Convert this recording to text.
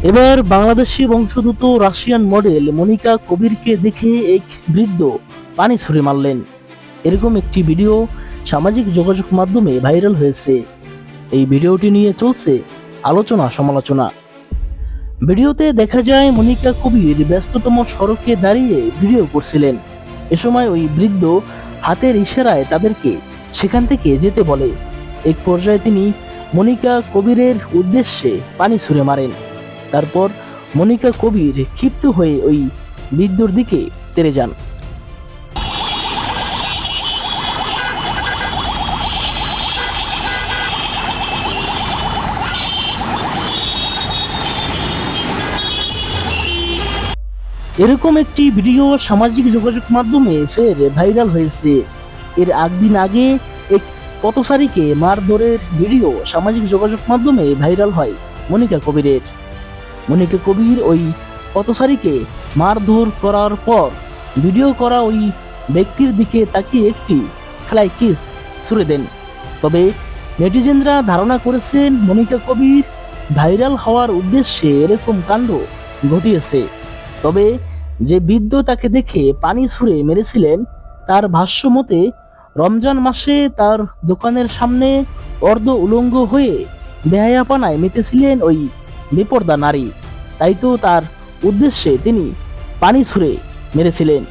এবার বাংলাদেশি বংশোদ্ভূত Russian model Monika কবিরকে দেখে এক বৃদ্ধ পানি ছুঁড়ে মারলেন। এরকম একটি ভিডিও সামাজিক যোগাযোগ মাধ্যমে ভাইরাল হয়েছে। এই ভিডিওটি নিয়ে চলছে আলোচনা সমালোচনা। ভিডিওতে দেখা যায় মনিকা কবির ব্যস্ততম সড়কে দাঁড়িয়ে ভিডিও করছিলেন। এ সময় ওই বৃদ্ধ হাতের ইশারায় তাদেরকে সেখান থেকে যেতে বলে। এক পর্যায়ে তিনি মনিকা কবিরের উদ্দেশ্যে পানি ছুঁড়ে মারেন। তারপর মনিকা কবির ক্ষিপ্ত হয়ে ওই বৃদ্ধর দিকে তেড়ে যান। এরকম একটি ভিডিও সামাজিক যোগাযোগ মাধ্যমে ফের ভাইরাল হয়েছে। এর একদিন আগে এক পথচারীকে মারধরের ভিডিও সামাজিক যোগাযোগ মাধ্যমে ভাইরাল হয় মনিকা কবিরের। মনিকা কবির ওই পথচারীকে মারধর করার পর ভিডিও করা ওই ব্যক্তির দিকে তাকিয়ে একটি ফ্লাই কিস ছুড়ে দেন। তবে নেটিজেনরা ধারণা করেছেন মনিকা কবির ভাইরাল হওয়ার উদ্দেশ্যে এরকম কাণ্ড ঘটিয়েছে। তবে যে বৃদ্ধ তাকে দেখে পানি ছুঁড়ে মেরেছিলেন তার ভাষ্য মতে রমজান মাসে তার দোকানের সামনে অর্ধ উলঙ্গ হয়ে বেহায়াপনায় মেতেছিলেন ওই বেপরদা নারী, তাই তো তার উদ্দেশ্যে তিনি পানি ছুঁড়ে মেরেছিলেন।